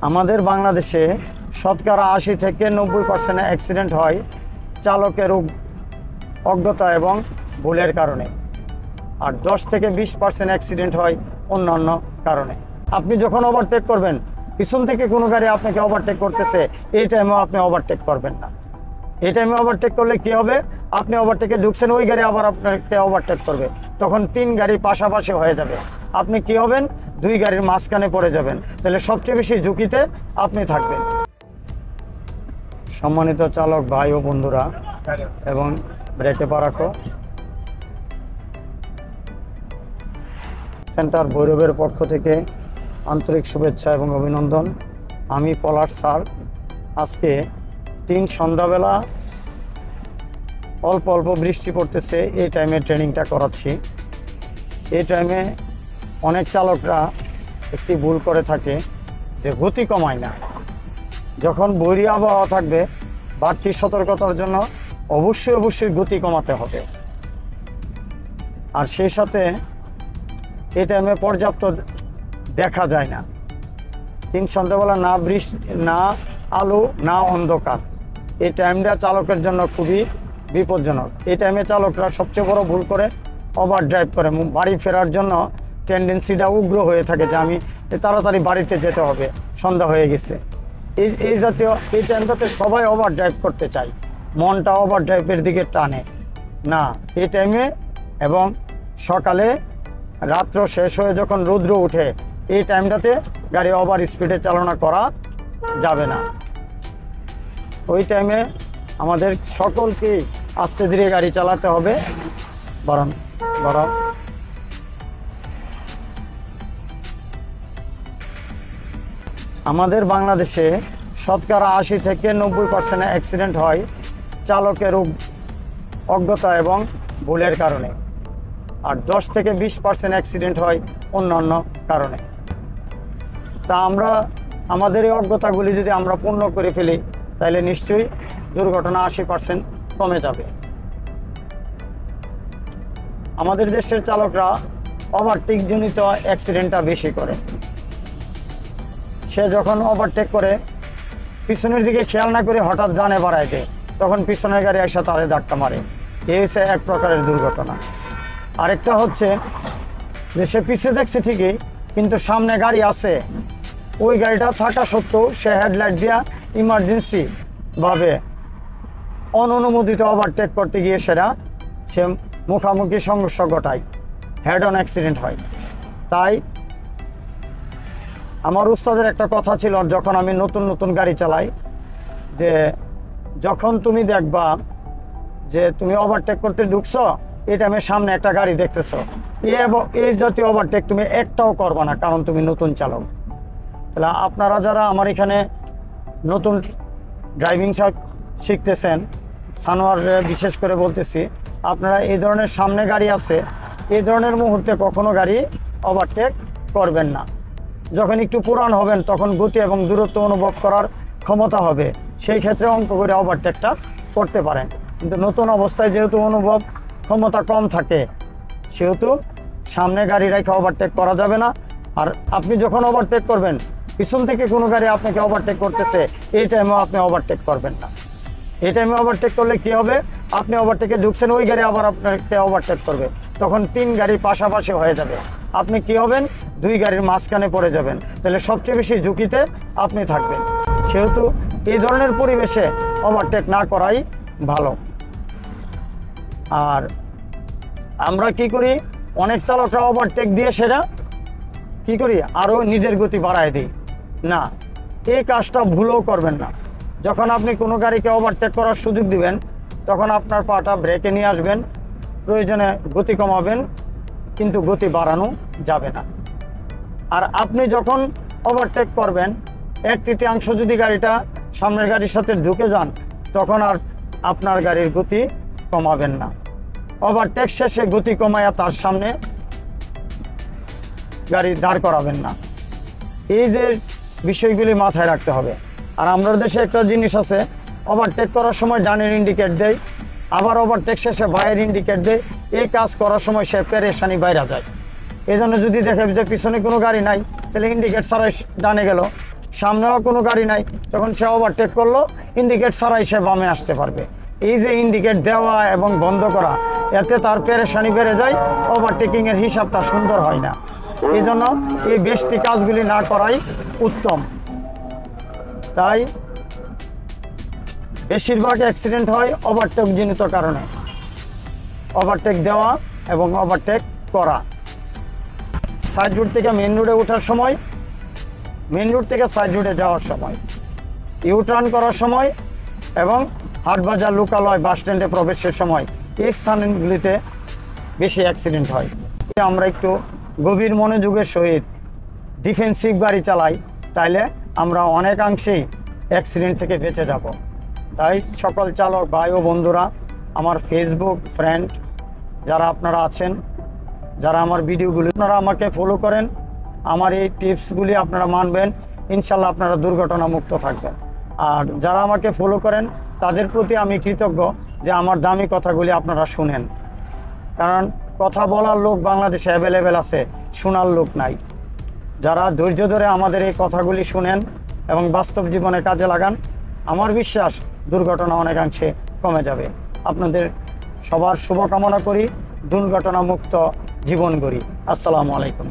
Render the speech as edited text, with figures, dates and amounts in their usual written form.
আমাদের বাংলাদেশে শতকরা ৮০ থেকে ৯০% অ্যাক্সিডেন্ট হয় চালকের অজ্ঞতা এবং ভুলের কারণে, আর ১০ থেকে ২০% অ্যাক্সিডেন্ট হয় অন্যান্য কারণে। আপনি যখন ওভারটেক করবেন, পিছন থেকে কোনো গাড়ি আপনাকে ওভারটেক করতেছে, এই টাইমেও আপনি ওভারটেক করবেন না। এই টাইমে ওভারটেক করলে কী হবে, আপনি ওভারটেকে ঢুকছেন, ওই গাড়ি আবার আপনাকে ওভারটেক করবে, তখন ৩ গাড়ি পাশাপাশি হয়ে যাবে। আপনি কি হবেন, ২ গাড়ির মাঝখানে পড়ে যাবেন, তাহলে সবচেয়ে বেশি ঝুঁকিতে আপনি থাকবেন। সম্মানিত চালক ভাই ও বন্ধুরা এবং ব্রেকে পা রাখো। সেন্টার ভৈরবের পক্ষ থেকে আন্তরিক শুভেচ্ছা এবং অভিনন্দন। আমি পলাশ স্যার। আজকে ৩ সন্ধ্যাবেলা অল্প অল্প বৃষ্টি পড়তেছে, এই টাইমে ট্রেনিংটা করাচ্ছি। এই টাইমে অনেক চালকরা একটি ভুল করে থাকে যে গতি কমায় না। যখন বৈরী আবহাওয়া থাকবে, বাড়তি সতর্কতার জন্য অবশ্যই গতি কমাতে হবে। আর সেই সাথে এই টাইমে পর্যাপ্ত দেখা যায় না। ৩ সন্ধ্যাবেলা না বৃষ্টি, না আলো, না অন্ধকার, এই টাইমটা চালকের জন্য খুবই বিপজ্জনক। এই টাইমে চালকরা সবচেয়ে বড় ভুল করে ওভার ড্রাইভ করে। বাড়ি ফেরার জন্য টেন্ডেন্সিটা উগ্র হয়ে থাকে যে আমি তাড়াতাড়ি বাড়িতে যেতে হবে, সন্ধ্যা হয়ে গেছে। এই জাতীয় এই টাইমটাতে সবাই ওভার ড্রাইভ করতে চায়, মনটা ওভার ড্রাইভের দিকে টানে না। এই টাইমে এবং সকালে রাত্র শেষ হয়ে যখন রৌদ্র উঠে, এই টাইমটাতে গাড়ি ওভার স্পিডে চালনা করা যাবে না। ওই টাইমে আমাদের সকলকেই আস্তে ধীরে গাড়ি চালাতে হবে। বরং আমাদের বাংলাদেশে শতকরা ৮০ থেকে ৯০% অ্যাক্সিডেন্ট হয় চালকের অজ্ঞতা এবং ভুলের কারণে, আর ১০ থেকে ২০% অ্যাক্সিডেন্ট হয় অন্যান্য কারণে। তা আমরা আমাদের এই অজ্ঞতাগুলি যদি আমরা পূর্ণ করে ফেলি, তাহলে নিশ্চয়ই দুর্ঘটনা ৮০% কমে যাবে। আমাদের দেশের চালকরা ওভারটেক জনিত অ্যাক্সিডেন্টটা বেশি করে। সে যখন ওভারটেক করে পিছনের দিকে খেয়াল না করে হঠাৎ ডানে বাড়ায় দেয়, তখন পিছনের গাড়ি এসে তারে ধাক্কা মারে। এই হচ্ছে এক প্রকারের দুর্ঘটনা। আরেকটা হচ্ছে যে সে পিছিয়ে দেখছে ঠিকই, কিন্তু সামনে গাড়ি আছে, ওই গাড়িটা থাকা সত্ত্বেও সে হেডলাইট দিয়া ইমার্জেন্সি ভাবে অননুমোদিত ওভারটেক করতে গিয়ে সে মুখামুখি সংঘর্ষ ঘটায়, হেড অন অ্যাক্সিডেন্ট হয়। তাই আমার উস্তাদের একটা কথা ছিল, যখন আমি নতুন গাড়ি চালাই, যে যখন তুমি দেখবা যে তুমি ওভারটেক করতে ঢুকছো, এই টাইমে সামনে একটা গাড়ি দেখতেছো, এই জাতীয় ওভারটেক তুমি একটাও করবা না, কারণ তুমি নতুন চালক। তাহলে আপনারা যারা আমার এখানে নতুন ড্রাইভিং শিখতেছেন, সানোয়ার বিশেষ করে বলতেছি, আপনারা এই ধরনের সামনে গাড়ি আছে, এই ধরনের মুহূর্তে কখনো গাড়ি ওভারটেক করবেন না। যখন একটু পুরান হবেন, তখন গতি এবং দূরত্ব অনুভব করার ক্ষমতা হবে, সেই ক্ষেত্রে অঙ্ক করে ওভারটেকটা করতে পারেন। কিন্তু নতুন অবস্থায় যেহেতু অনুভব ক্ষমতা কম থাকে, সেহেতু সামনে গাড়ি রেখে ওভারটেক করা যাবে না। আর আপনি যখন ওভারটেক করবেন, পিছন থেকে কোনো গাড়ি আপনাকে ওভারটেক করতেছে, এই টাইমেও আপনি ওভারটেক করবেন না। এই টাইমে ওভারটেক করলে কী হবে, আপনি ওভারটেকে ঢুকছেন, ওই গাড়ি আবার আপনাকে ওভারটেক করবে, তখন ৩ গাড়ি পাশাপাশি হয়ে যাবে। আপনি কি হবেন, ২ গাড়ির মাঝখানে পড়ে যাবেন, তাহলে সবচেয়ে বেশি ঝুঁকিতে আপনি থাকবেন। সেহেতু এই ধরনের পরিবেশে ওভারটেক না করাই ভালো। আর আমরা কি করি, অনেক চালকরা ওভারটেক দিয়ে সেটা কি করি, আরও নিজের গতি বাড়ায় দিই না। এই কাজটা ভুলও করবেন না। যখন আপনি কোনো গাড়িকে ওভারটেক করার সুযোগ দিবেন, তখন আপনার পাটা ব্রেকে নিয়ে আসবেন, প্রয়োজনে গতি কমাবেন, কিন্তু গতি বাড়ানো যাবে না। আর আপনি যখন ওভারটেক করবেন, 1/3 যদি গাড়িটা সামনের গাড়ির সাথে ঢুকে যান, তখন আর আপনার গাড়ির গতি কমাবেন না। ওভারটেক শেষে গতি কমায়া তার সামনে গাড়ি দাঁড় করাবেন না। এই যে বিষয়গুলি মাথায় রাখতে হবে। আর আমাদের দেশে একটা জিনিস আছে, ওভারটেক করার সময় ডানের ইন্ডিকেট দেয়, আবার ওভারটেক শেষে বাঁয়ের ইন্ডিকেট দেয়। এই কাজ করার সময় সে পেরেশানি বাইরে যায়। এই জন্য যদি দেখে যে পিছনে কোনো গাড়ি নাই, তাহলে ইন্ডিকেট ছাড়াই ডানে গেল, সামনেও কোনো গাড়ি নাই, তখন সে ওভারটেক করলো, ইন্ডিকেট ছাড়াই সে বামে আসতে পারবে। এই যে ইন্ডিকেট দেওয়া এবং বন্ধ করা, এতে তার পেরেশানি বেড়ে যায়, ওভারটেকিংয়ের হিসাবটা সুন্দর হয় না। এই জন্য এই বেশি কাজগুলি না করাই উত্তম। তাই বেশিরভাগ অ্যাক্সিডেন্ট হয় ওভারটেকজনিত কারণে, ওভারটেক দেওয়া এবং ওভারটেক করা। সাইড রোড থেকে মেন রোডে ওঠার সময়, মেন রোড থেকে সাইড রোডে যাওয়ার সময়, ইউটার্ন করার সময় এবং হাটবাজার, লোকালয়, বাস স্ট্যান্ডে প্রবেশের সময় এই স্থানগুলিতে বেশি অ্যাক্সিডেন্ট হয়। আমরা একটু গভীর মনোযোগের সহিত ডিফেন্সিভ গাড়ি চালাই, তাইলে আমরা অনেকাংশেই অ্যাক্সিডেন্ট থেকে বেঁচে যাব। তাই সকল চালক ভাই ও বন্ধুরা, আমার ফেসবুক ফ্রেন্ড যারা আপনারা আছেন, যারা আমার ভিডিওগুলি আপনারা আমাকে ফলো করেন, আমার এই টিপসগুলি আপনারা মানবেন, ইনশাল্লাহ আপনারা দুর্ঘটনা মুক্ত থাকবেন। আর যারা আমাকে ফলো করেন তাদের প্রতি আমি কৃতজ্ঞ যে আমার দামি কথাগুলি আপনারা শুনেন। কারণ কথা বলার লোক বাংলাদেশে অ্যাভেলেবেল আছে, শোনার লোক নাই। যারা ধৈর্য ধরে আমাদের এই কথাগুলি শুনেন এবং বাস্তব জীবনে কাজে লাগান, আমার বিশ্বাস দুর্ঘটনা অনেকাংশে কমে যাবে। আপনাদের সবার শুভকামনা করি, দুর্ঘটনা মুক্ত জীবন গড়ি। আসসালামু আলাইকুম।